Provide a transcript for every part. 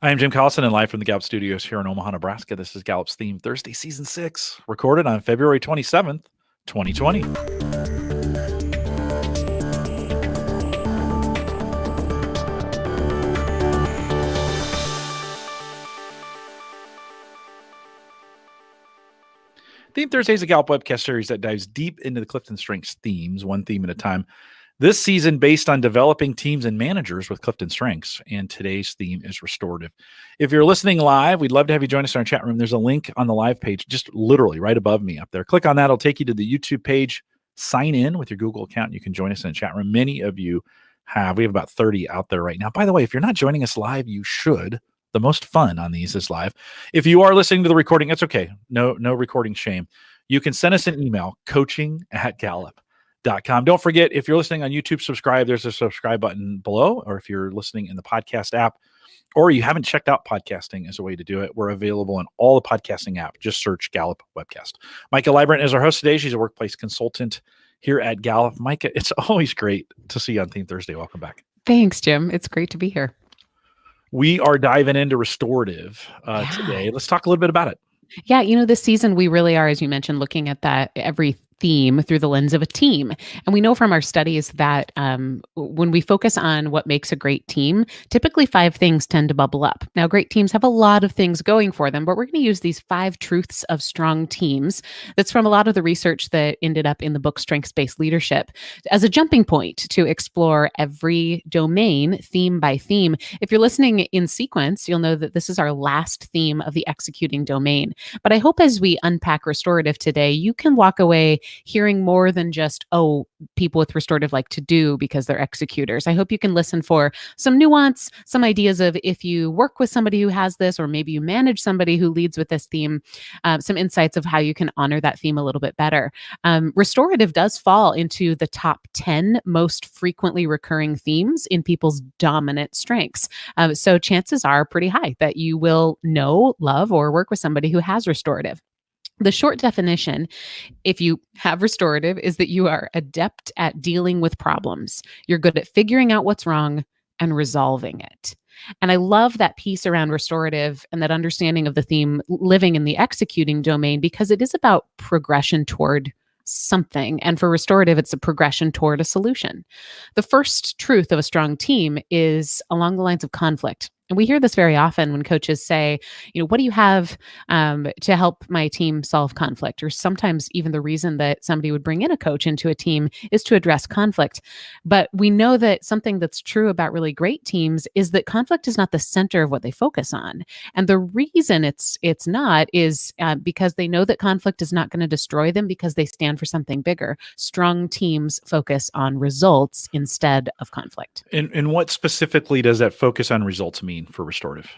I am Jim Collison and live from the Gallup Studios here in Omaha, Nebraska. This is Gallup's Theme Thursday, Season 6, recorded on February 27th, 2020. Theme Thursday is a Gallup webcast series that dives deep into the CliftonStrengths themes, one theme at a time. This season based on developing teams and managers with CliftonStrengths, and today's theme is restorative. If you're listening live, we'd love to have you join us in our chat room. There's a link on the live page, just literally right above me up there. Click on that. It'll take you to the YouTube page. Sign in with your Google account. You can join us in the chat room. Many of you have. We have about 30 out there right now. By the way, if you're not joining us live, you should. The most fun on these is live. If you are listening to the recording, it's okay. No recording shame. You can send us an email, coaching@gallup.com. Don't forget, if you're listening on YouTube, subscribe. There's a subscribe button below, or if you're listening in the podcast app, or you haven't checked out podcasting as a way to do it, we're available in all the podcasting apps. Just search Gallup Webcast. Micah Librant is our host today. She's a workplace consultant here at Gallup. Micah, it's always great to see you on Theme Thursday. Welcome back. Thanks, Jim. It's great to be here. We are diving into restorative today. Let's talk a little bit about it. Yeah, this season we really are, as you mentioned, looking at that every theme through the lens of a team. And we know from our studies that when we focus on what makes a great team, typically 5 things tend to bubble up. Now, great teams have a lot of things going for them, but we're going to use these 5 truths of strong teams. That's from a lot of the research that ended up in the book Strengths-Based Leadership as a jumping point to explore every domain theme by theme. If you're listening in sequence, you'll know that this is our last theme of the executing domain. But I hope as we unpack restorative today, you can walk away hearing more than just, people with restorative like to do because they're executors. I hope you can listen for some nuance, some ideas of if you work with somebody who has this, or maybe you manage somebody who leads with this theme, some insights of how you can honor that theme a little bit better. Restorative does fall into the top 10 most frequently recurring themes in people's dominant strengths. So chances are pretty high that you will know, love, or work with somebody who has restorative. The short definition, if you have restorative, is that you are adept at dealing with problems. You're good at figuring out what's wrong and resolving it. And I love that piece around restorative and that understanding of the theme living in the executing domain, because it is about progression toward something. And for restorative, it's a progression toward a solution. The first truth of a strong team is along the lines of conflict. And we hear this very often when coaches say, what do you have to help my team solve conflict? Or sometimes even the reason that somebody would bring in a coach into a team is to address conflict. But we know that something that's true about really great teams is that conflict is not the center of what they focus on. And the reason it's not is because they know that conflict is not going to destroy them because they stand for something bigger. Strong teams focus on results instead of conflict. And what specifically does that focus on results mean for restorative?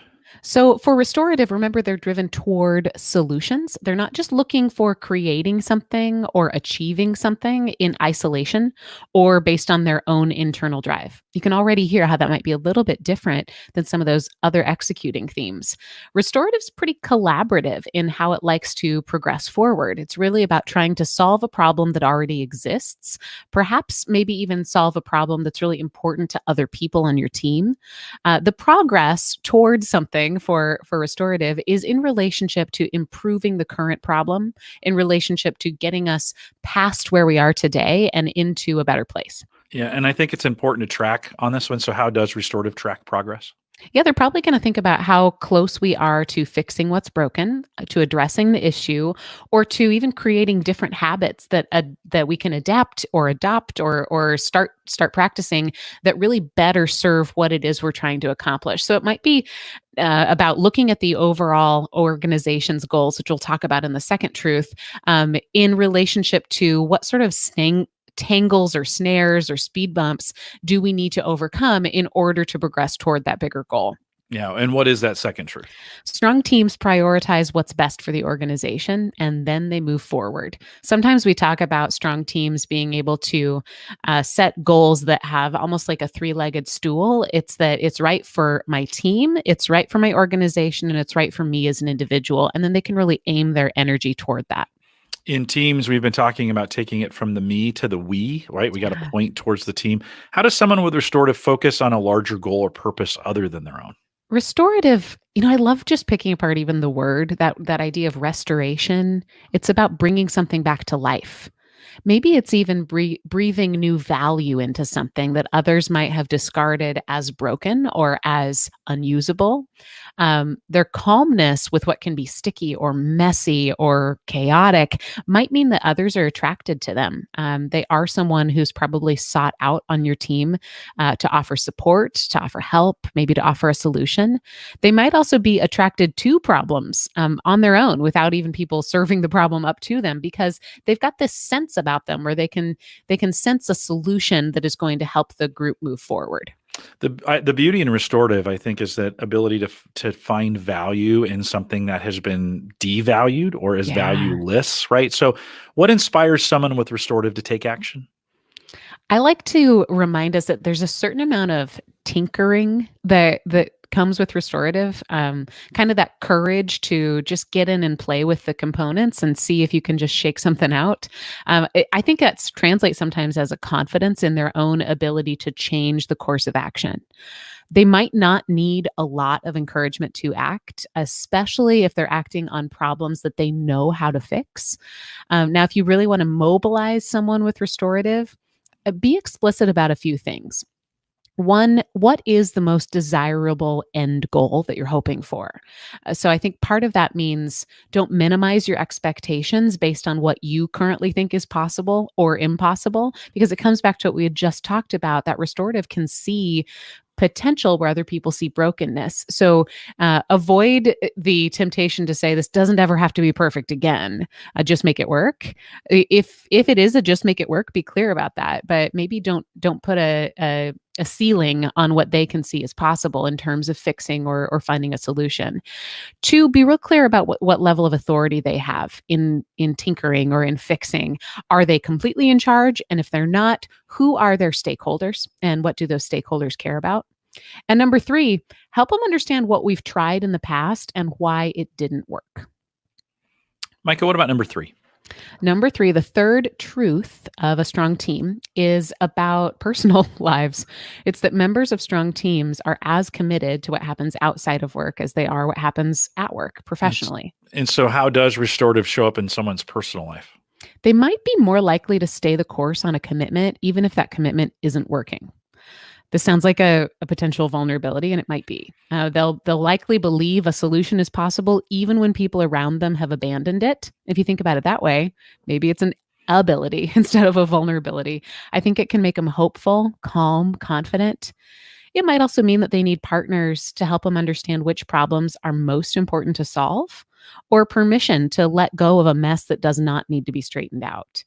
So for restorative, remember, they're driven toward solutions. They're not just looking for creating something or achieving something in isolation or based on their own internal drive. You can already hear how that might be a little bit different than some of those other executing themes. Restorative's pretty collaborative in how it likes to progress forward. It's really about trying to solve a problem that already exists, perhaps maybe even solve a problem that's really important to other people on your team. The progress towards something for restorative is in relationship to improving the current problem, in relationship to getting us past where we are today and into a better place. Yeah, and I think it's important to track on this one. So how does restorative track progress? Yeah, they're probably going to think about how close we are to fixing what's broken, to addressing the issue, or to even creating different habits that we can adapt or adopt or start practicing that really better serve what it is we're trying to accomplish. So it might be about looking at the overall organization's goals, which we'll talk about in the second truth, in relationship to what sort of tangles or snares or speed bumps do we need to overcome in order to progress toward that bigger goal. Yeah. And what is that second truth? Strong teams prioritize what's best for the organization, and then they move forward. Sometimes we talk about strong teams being able to set goals that have almost like a 3-legged stool. It's that it's right for my team, it's right for my organization, and it's right for me as an individual. And then they can really aim their energy toward that. In teams, we've been talking about taking it from the me to the we, right? We got to point towards the team. How does someone with restorative focus on a larger goal or purpose other than their own? Restorative, I love just picking apart even the word, that idea of restoration. It's about bringing something back to life. Maybe it's even breathing new value into something that others might have discarded as broken or as unusable. Their calmness with what can be sticky or messy or chaotic might mean that others are attracted to them. They are someone who's probably sought out on your team to offer support, to offer help, maybe to offer a solution. They might also be attracted to problems on their own without even people serving the problem up to them, because they've got this sense about them where they can sense a solution that is going to help the group move forward. The beauty in restorative, I think, is that ability to find value in something that has been devalued or is Yeah. valueless, right? So, what inspires someone with restorative to take action? I like to remind us that there's a certain amount of tinkering that comes with restorative, kind of that courage to just get in and play with the components and see if you can just shake something out. I think that's translates sometimes as a confidence in their own ability to change the course of action. They might not need a lot of encouragement to act, especially if they're acting on problems that they know how to fix. Now, if you really want to mobilize someone with restorative, be explicit about a few things. One, what is the most desirable end goal that you're hoping for? So I think part of that means don't minimize your expectations based on what you currently think is possible or impossible, because it comes back to what we had just talked about, that restorative can see potential where other people see brokenness. So avoid the temptation to say this doesn't ever have to be perfect again. Just make it work. If it is a just make it work, be clear about that. But maybe don't put a ceiling on what they can see as possible in terms of fixing or finding a solution. Two, be real clear about what level of authority they have in tinkering or in fixing. Are they completely in charge? And if they're not, who are their stakeholders and what do those stakeholders care about? And number three, help them understand what we've tried in the past and why it didn't work. Micah, what about number three? Number three, the third truth of a strong team is about personal lives. It's that members of strong teams are as committed to what happens outside of work as they are what happens at work And, s- professionally. and so, how does restorative show up in someone's personal life? They might be more likely to stay the course on a commitment, even if that commitment isn't working. This sounds like a potential vulnerability, and it might be. They'll likely believe a solution is possible even when people around them have abandoned it. If you think about it that way, maybe it's an ability instead of a vulnerability. I think it can make them hopeful, calm, confident. It might also mean that they need partners to help them understand which problems are most important to solve, or permission to let go of a mess that does not need to be straightened out.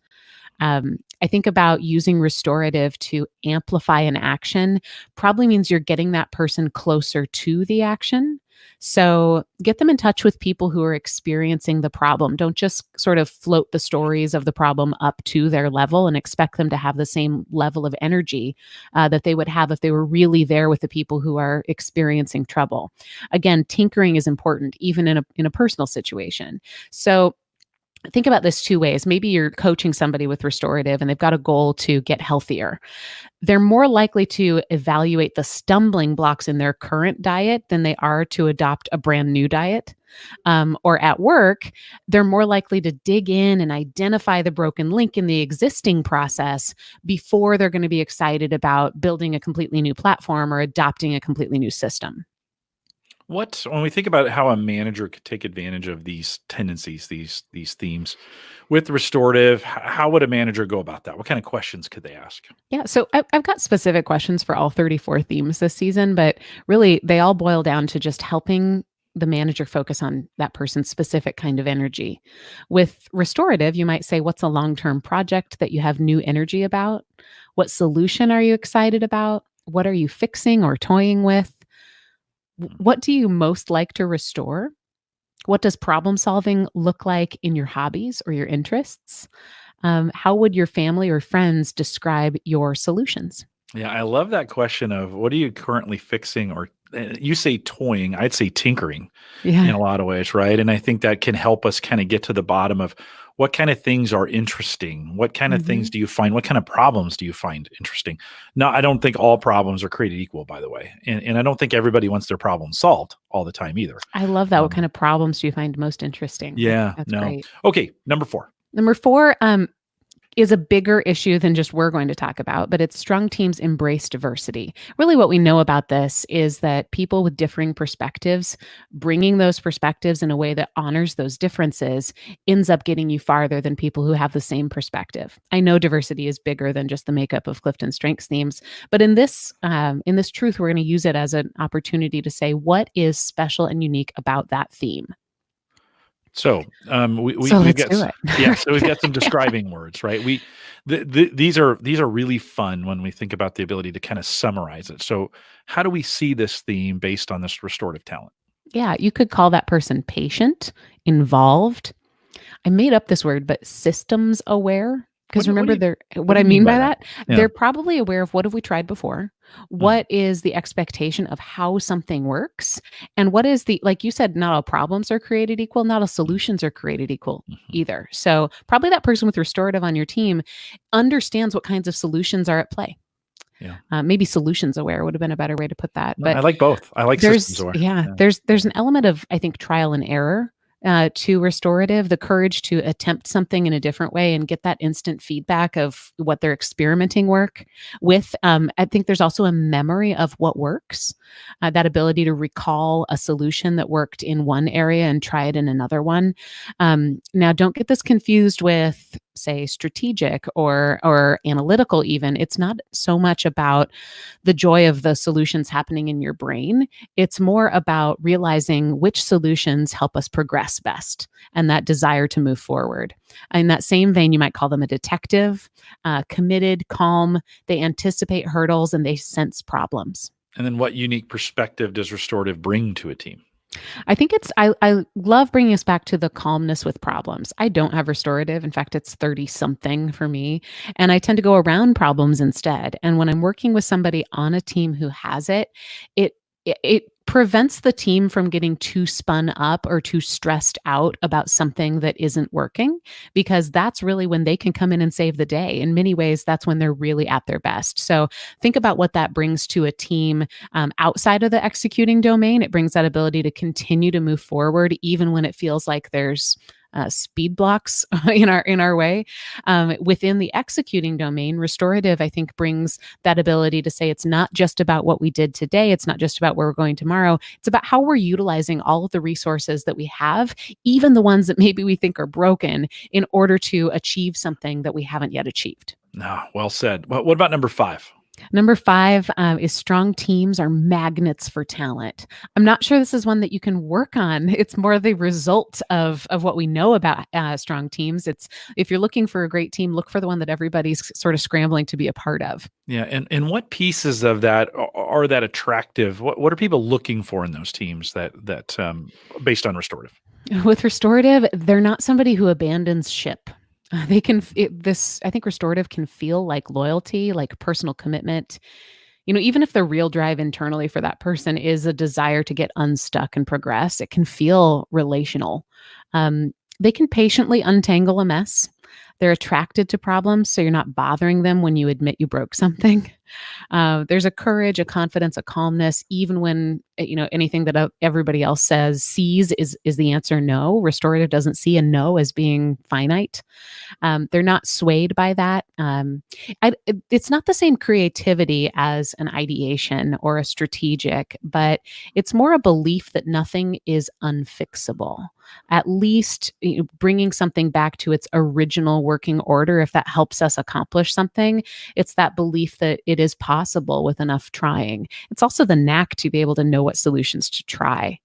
I think about using restorative to amplify an action probably means you're getting that person closer to the action. So get them in touch with people who are experiencing the problem. Don't just sort of float the stories of the problem up to their level and expect them to have the same level of energy that they would have if they were really there with the people who are experiencing trouble. Again, tinkering is important, even in a personal situation. So think about this two ways. Maybe you're coaching somebody with restorative and they've got a goal to get healthier. They're more likely to evaluate the stumbling blocks in their current diet than they are to adopt a brand new diet. Or at work, they're more likely to dig in and identify the broken link in the existing process before they're going to be excited about building a completely new platform or adopting a completely new system. When we think about how a manager could take advantage of these tendencies, these themes with restorative, how would a manager go about that? What kind of questions could they ask? Yeah, so I've got specific questions for all 34 themes this season, but really they all boil down to just helping the manager focus on that person's specific kind of energy. With restorative, you might say, what's a long term project that you have new energy about? What solution are you excited about? What are you fixing or toying with? What do you most like to restore? What does problem solving look like in your hobbies or your interests? How would your family or friends describe your solutions? Yeah, I love that question of what are you currently fixing or you say toying, I'd say tinkering in Yeah. a lot of ways, right? And I think that can help us kind of get to the bottom of what kind of things are interesting? What kind of things Mhm. do you find? What kind of problems do you find interesting? Now, I don't think all problems are created equal, by the way. And I don't think everybody wants their problem solved all the time either. I love that. What kind Um, of problems do you find most interesting? I think yeah, that's no. great. Okay, number 4. Number 4, is a bigger issue than just we're going to talk about, but it's strong teams embrace diversity. Really, what we know about this is that people with differing perspectives, bringing those perspectives in a way that honors those differences, ends up getting you farther than people who have the same perspective. I know diversity is bigger than just the makeup of Clifton Strengths themes, but in this truth, we're going to use it as an opportunity to say what is special and unique about that theme. So So we've let's got do it. yeah, so we've got some describing words, right? These are really fun when we think about the ability to kind of summarize it. So how do we see this theme based on this restorative talent? Yeah, you could call that person patient, involved. I made up this word, but systems aware. What Because do, what do remember, you what what do I you mean mean by by that? that, Yeah. they're probably aware of what have we tried before, Mhm. what is the expectation of how something works, and what is the, like you said, not all problems are created equal, not all solutions are created equal Mhm. either. So probably that person with restorative on your team understands what kinds of solutions are at play. Yeah. Maybe solutions aware would have been a better way to put that, No, but I like both. I like systems aware. Yeah. there's an element of, I think, trial and error to restorative, the courage to attempt something in a different way and get that instant feedback of what they're experimenting work with. I think there's also a memory of what works, that ability to recall a solution that worked in one area and try it in another one. Now, don't get this confused with, say, strategic or analytical. Even it's not so much about the joy of the solutions happening in your brain. It's more about realizing which solutions help us progress best and that desire to move forward. In that same vein, you might call them a detective, committed, calm. They anticipate hurdles and they sense problems. And then what unique perspective does restorative bring to a team? I think I love bringing us back to the calmness with problems. I don't have restorative. In fact, it's 30 something for me. And I tend to go around problems instead. And when I'm working with somebody on a team who has it, it it prevents the team from getting too spun up or too stressed out about something that isn't working, because that's really when they can come in and save the day. In many ways, that's when they're really at their best. So think about what that brings to a team outside of the executing domain. It brings that ability to continue to move forward, even when it feels like there's speed blocks in our way. Within the executing domain, restorative, I think, brings that ability to say it's not just about what we did today. It's not just about where we're going tomorrow. It's about how we're utilizing all of the resources that we have, even the ones that maybe we think are broken, in order to achieve something that we haven't yet achieved. No, well said. What about number 5? Number 5 is strong teams are magnets for talent. I'm not sure this is one that you can work on. It's more the result of what we know about strong teams. It's, if you're looking for a great team, look for the one that everybody's sort of scrambling to be a part of. Yeah, and what pieces of that are that attractive? What are people looking for in those teams that based on restorative? With restorative, they're not somebody who abandons ship. They can I think restorative can feel like loyalty, like personal commitment. Even if the real drive internally for that person is a desire to get unstuck and progress, it can feel relational. They can patiently untangle a mess. They're attracted to problems, so you're not bothering them when you admit you broke something. There's a courage, a confidence, a calmness, even when anything that everybody else sees is the answer no. Restorative doesn't see a no as being finite. They're not swayed by that. It's not the same creativity as an ideation or a strategic, but it's more a belief that nothing is unfixable. At least bringing something back to its original working order, if that helps us accomplish something, it's that belief that it is possible with enough trying. It's also the knack to be able to know what solutions to try.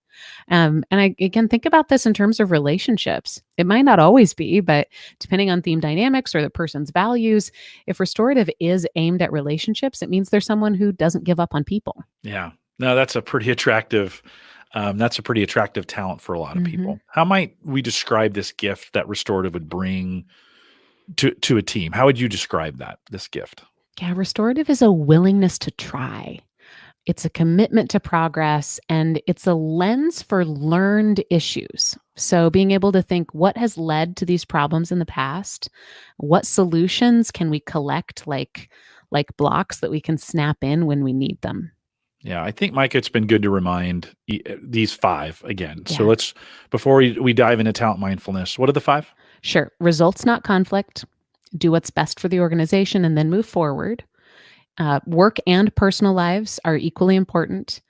And I, again, think about this in terms of relationships. It might not always be, but depending on theme dynamics or the person's values, if restorative is aimed at relationships, it means there's someone who doesn't give up on people. Yeah. No, that's a pretty attractive talent for a lot of Mhm. people. How might we describe this gift that restorative would bring to a team? How would you describe this gift? Yeah, restorative is a willingness to try. It's a commitment to progress, and it's a lens for learned issues. So, being able to think what has led to these problems in the past, what solutions can we collect, like blocks that we can snap in when we need them. Yeah, I think, Mike, it's been good to remind these five again. So Yeah, let's, before we dive into talent mindfulness, what are the five? sure. Results, not conflict. Do what's best for the organization and then move forward. Work and personal lives are equally important.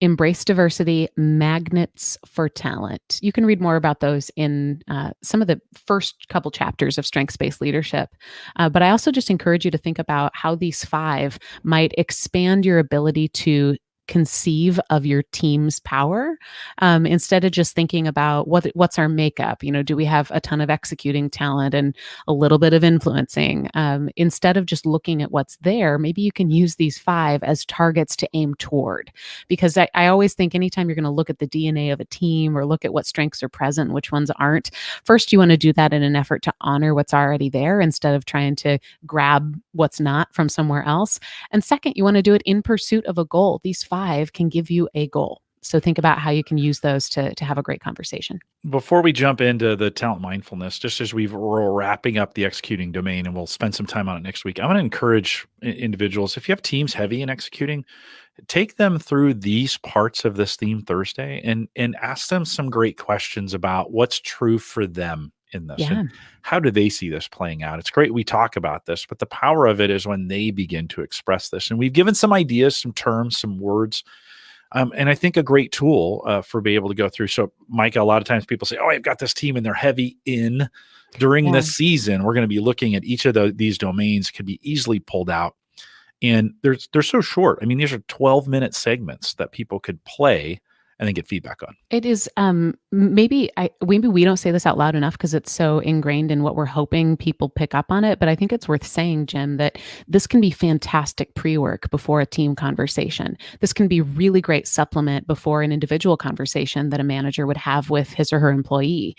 Embrace diversity, magnets for talent. You can read more about those in some of the first couple chapters of strengths based leadership. But I also just encourage you to think about how these five might expand your ability to conceive of your team's power, instead of just thinking about what's our makeup. Do we have a ton of executing talent and a little bit of influencing? Instead of just looking at what's there, maybe you can use these five as targets to aim toward, because I always think anytime you're going to look at the DNA of a team or look at what strengths are present and which ones aren't, first you want to do that in an effort to honor what's already there instead of trying to grab what's not from somewhere else. And second, you want to do it in pursuit of a goal. These five can give you a goal. So think about how you can use those to have a great conversation. Before we jump into the talent mindfulness, just as we're wrapping up the executing domain, and we'll spend some time on it next week, I want to encourage individuals, if you have teams heavy in executing, take them through these parts of this theme Thursday and ask them some great questions about what's true for them in this and Yeah. how do they see this playing out. It's great we talk about this, but the power of it is when they begin to express this. And we've given some ideas, some terms, some words, and I think a great tool for being able to go through. So, Micah, a lot of times people say, "Oh, I've got this team and they're heavy in." During Yeah. this season, we're going to be looking at each of these domains could be easily pulled out, and they're so short. I mean, these are 12-minute segments that people could play and then get feedback on. It is maybe we don't say this out loud enough because it's so ingrained in what we're hoping people pick up on it, but I think it's worth saying, Jim, that this can be fantastic pre-work before a team conversation. This can be really great supplement before an individual conversation that a manager would have with his or her employee.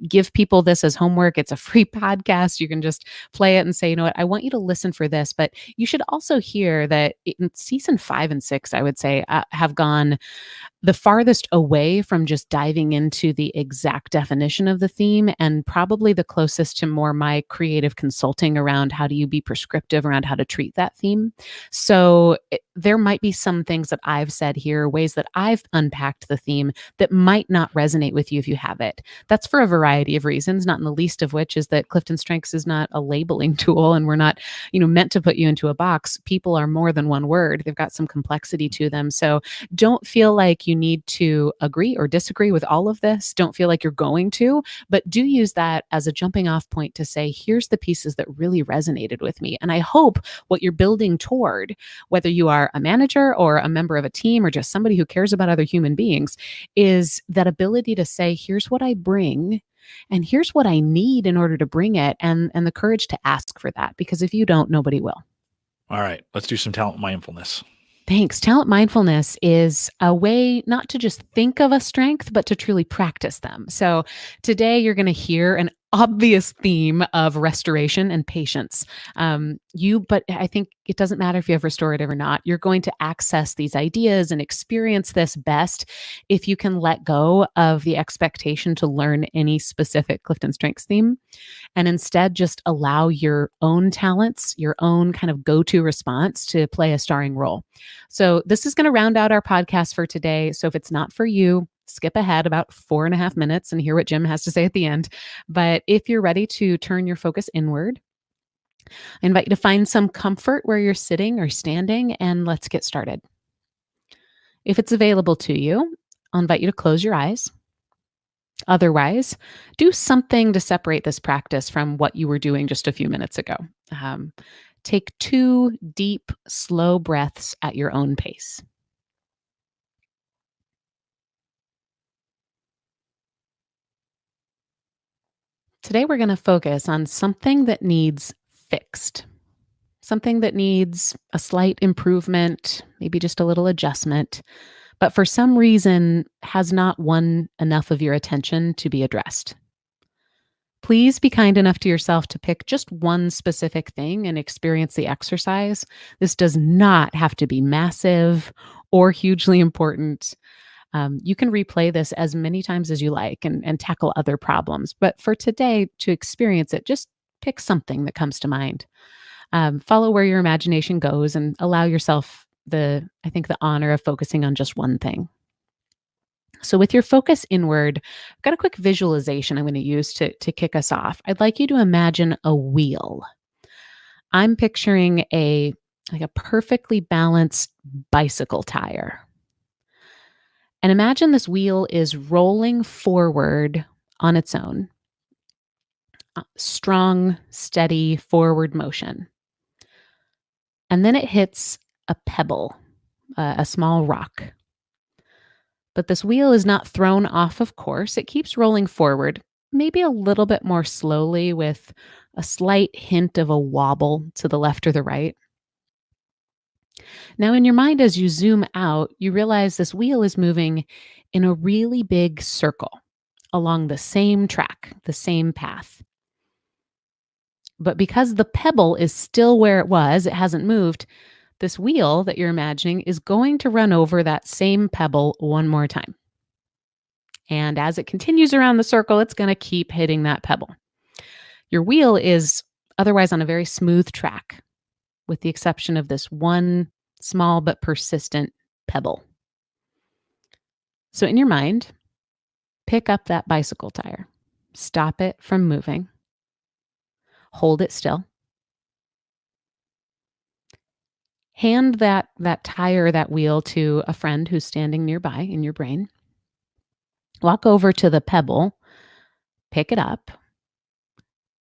Give people this as homework. It's a free podcast. You can just play it and say, you know what, I want you to listen for this, but you should also hear that in season 5 and 6, I would say, have gone the farthest away from just diving into the exact definition of the theme and probably the closest to more my creative consulting around how do you be prescriptive around how to treat that theme. So there might be some things that I've said here, ways that I've unpacked the theme that might not resonate with you if you have it. That's for a variety of reasons, not in the least of which is that Clifton Strengths is not a labeling tool and we're not, meant to put you into a box. People are more than one word. They've got some complexity to them. So don't feel like you need to agree or disagree with all of this. Don't feel like you're going to, but do use that as a jumping off point to say, here's the pieces that really resonated with me. And I hope what you're building toward, whether you are a manager or a member of a team or just somebody who cares about other human beings, is that ability to say, here's what I bring. And here's what I need in order to bring it, and the courage to ask for that. Because if you don't, nobody will. All right, let's do some talent mindfulness. Thanks. Talent mindfulness is a way not to just think of a strength, but to truly practice them. So today you're going to hear an obvious theme of restoration and patience. But I think it doesn't matter if you have restorative or not. You're going to access these ideas and experience this best if you can let go of the expectation to learn any specific Clifton Strengths theme and instead just allow your own talents, your own kind of go-to response to play a starring role. So this is going to round out our podcast for today. So if it's not for you, skip ahead about 4.5 minutes and hear what Jim has to say at the end. But if you're ready to turn your focus inward, I invite you to find some comfort where you're sitting or standing, and let's get started. If it's available to you, I'll invite you to close your eyes. Otherwise, do something to separate this practice from what you were doing just a few minutes ago. Take 2 deep, slow breaths at your own pace. Today, we're going to focus on something that needs fixed, something that needs a slight improvement, maybe just a little adjustment, but for some reason has not won enough of your attention to be addressed. Please be kind enough to yourself to pick just one specific thing and experience the exercise. This does not have to be massive or hugely important. You can replay this as many times as you like and tackle other problems. But for today, to experience it, just pick something that comes to mind. Follow where your imagination goes and allow yourself the honor of focusing on just one thing. So, with your focus inward, I've got a quick visualization I'm going to use to kick us off. I'd like you to imagine a wheel. I'm picturing a perfectly balanced bicycle tire. And imagine this wheel is rolling forward on its own, strong, steady forward motion. And then it hits a pebble, a small rock. But this wheel is not thrown off of course. It keeps rolling forward, maybe a little bit more slowly with a slight hint of a wobble to the left or the right. Now, in your mind, as you zoom out, you realize this wheel is moving in a really big circle along the same track, the same path. But because the pebble is still where it was, it hasn't moved, this wheel that you're imagining is going to run over that same pebble one more time. And as it continues around the circle, it's going to keep hitting that pebble. Your wheel is otherwise on a very smooth track, with the exception of this one small but persistent pebble. So, in your mind, pick up that bicycle tire, stop it from moving, hold it still, hand that tire, that wheel to a friend who's standing nearby in your brain. Walk over to the pebble, pick it up,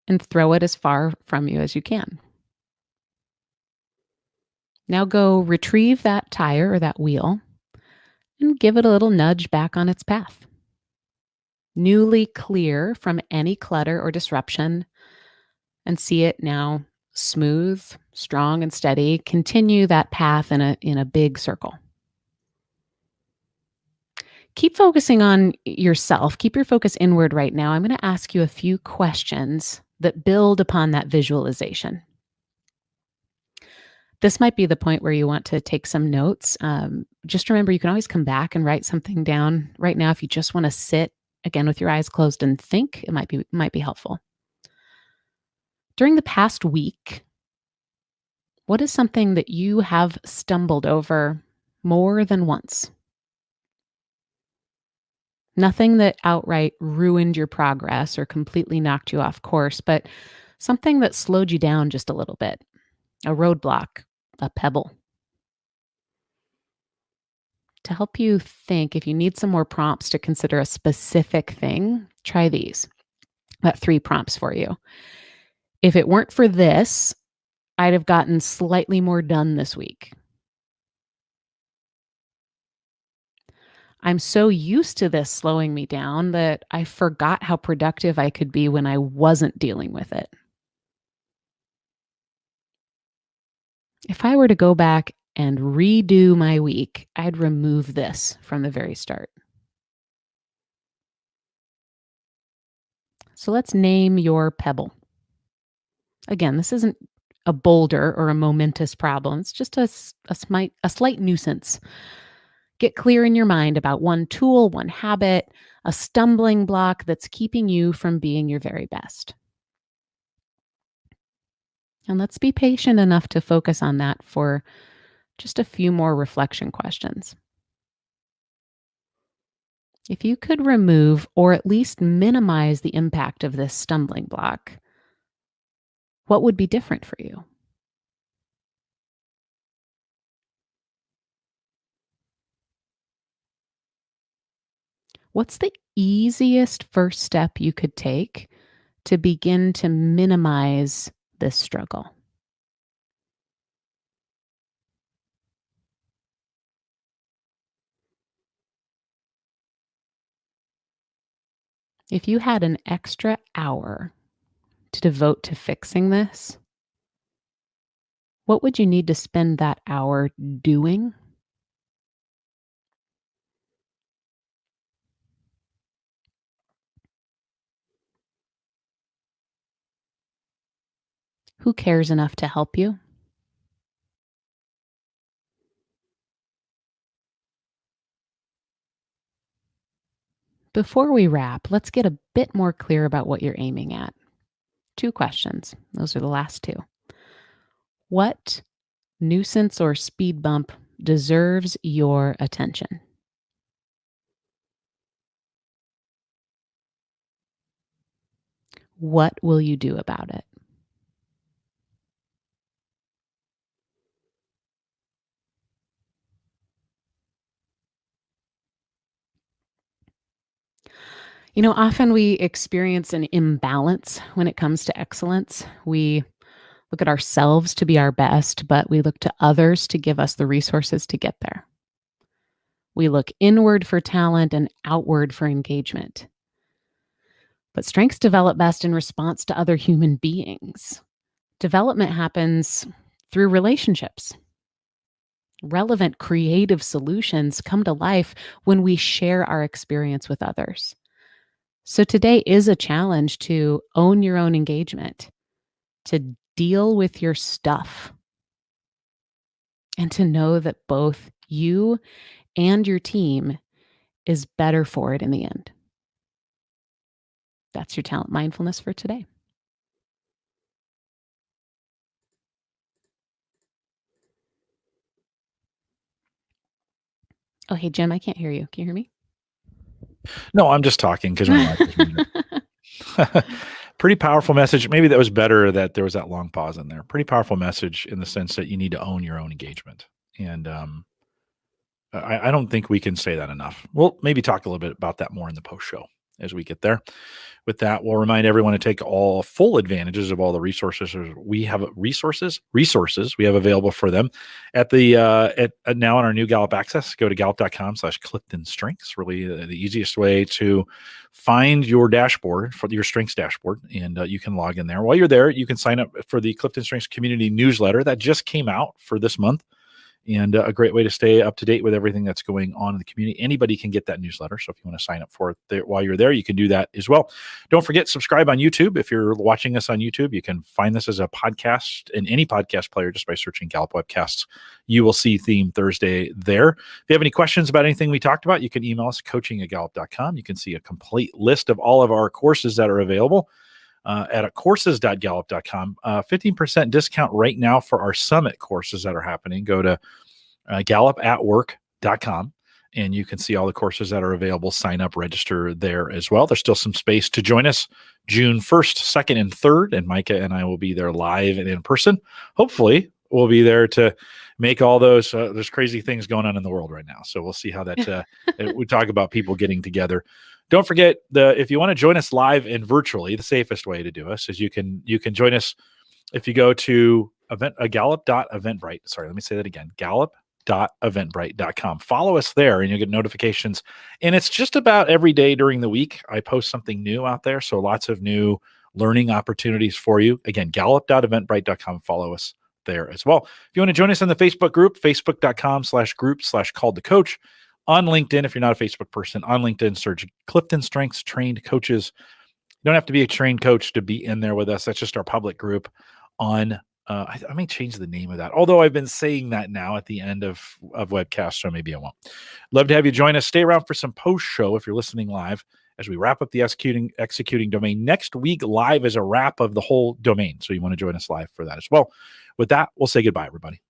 and throw it as far from you as you can. Now go retrieve that tire or that wheel and give it a little nudge back on its path. Newly clear from any clutter or disruption, and see it now smooth, strong, and steady. Continue that path in a big circle. Keep focusing on yourself. Keep your focus inward right now. I'm going to ask you a few questions that build upon that visualization. This might be the point where you want to take some notes. Just remember, you can always come back and write something down. Right now, if you just want to sit again with your eyes closed and think, it might be helpful. During the past week, what is something that you have stumbled over more than once? Nothing that outright ruined your progress or completely knocked you off course, but something that slowed you down just a little bit. A roadblock, a pebble. To help you think, if you need some more prompts to consider a specific thing, try these. Got 3 prompts for you. If it weren't for this, I'd have gotten slightly more done this week. I'm so used to this slowing me down that I forgot how productive I could be when I wasn't dealing with it. If I were to go back and redo my week, I'd remove this from the very start. So let's name your pebble. Again, this isn't a boulder or a momentous problem. It's just a slight nuisance. Get clear in your mind about one tool, one habit, a stumbling block that's keeping you from being your very best. And let's be patient enough to focus on that for just a few more reflection questions. If you could remove or at least minimize the impact of this stumbling block, what would be different for you? What's the easiest first step you could take to begin to minimize this struggle? If you had an extra hour to devote to fixing this, what would you need to spend that hour doing? Who cares enough to help you? Before we wrap, let's get a bit more clear about what you're aiming at. 2 questions. Those are the last 2. What nuisance or speed bump deserves your attention? What will you do about it? Often we experience an imbalance when it comes to excellence. We look at ourselves to be our best, but we look to others to give us the resources to get there. We look inward for talent and outward for engagement. But strengths develop best in response to other human beings. Development happens through relationships. Relevant creative solutions come to life when we share our experience with others. So today is a challenge to own your own engagement, to deal with your stuff, and to know that both you and your team is better for it in the end. That's your talent mindfulness for today. Oh, hey, Jim, I can't hear you. Can you hear me? No, I'm just talking because my mic is muted. Pretty powerful message. Maybe that was better that there was that long pause in there. Pretty powerful message in the sense that you need to own your own engagement. And I don't think we can say that enough. We'll maybe talk a little bit about that more in the post show as we get there. With that, we'll remind everyone to take all full advantages of all the resources we have resources we have available for them at the now on our new Gallup Access. Go to gallup.com/CliftonStrengths. Really the easiest way to find your dashboard for your strengths dashboard, and you can log in there. While you're there, you can sign up for the Clifton Strengths community newsletter that just came out for this month. And a great way to stay up to date with everything that's going on in the community. Anybody can get that newsletter. So if you want to sign up for it there, while you're there, you can do that as well. Don't forget, subscribe on YouTube. If you're watching us on YouTube, you can find this as a podcast in any podcast player just by searching Gallup Webcasts. You will see Theme Thursday there. If you have any questions about anything we talked about, you can email us coaching@gallup.com. You can see a complete list of all of our courses that are available at courses.gallup.com. 15% discount right now for our summit courses that are happening. Go to gallupatwork.com and you can see all the courses that are available. Sign up, register there as well. There's still some space to join us June 1st, 2nd, and 3rd, and Micah and I will be there live and in person. Hopefully, we'll be there to make all those there's crazy things going on in the world right now. So we'll see how that we talk about people getting together. Don't forget, if you want to join us live and virtually, the safest way to do us is you can join us if you go to gallup.eventbrite. Sorry, let me say that again. Gallup.eventbrite.com. Follow us there and you'll get notifications. And it's just about every day during the week I post something new out there. So lots of new learning opportunities for you. Again, gallup.eventbrite.com. Follow us there as well. If you want to join us in the Facebook group, facebook.com/group/called-to-coach. On LinkedIn, if you're not a Facebook person, on LinkedIn, search Clifton Strengths Trained Coaches. You don't have to be a trained coach to be in there with us. That's just our public group on, I may change the name of that. Although I've been saying that now at the end of webcasts, so maybe I won't. Love to have you join us. Stay around for some post show if you're listening live as we wrap up the executing domain. Next week, live is a wrap of the whole domain. So you want to join us live for that as well. With that, we'll say goodbye, everybody.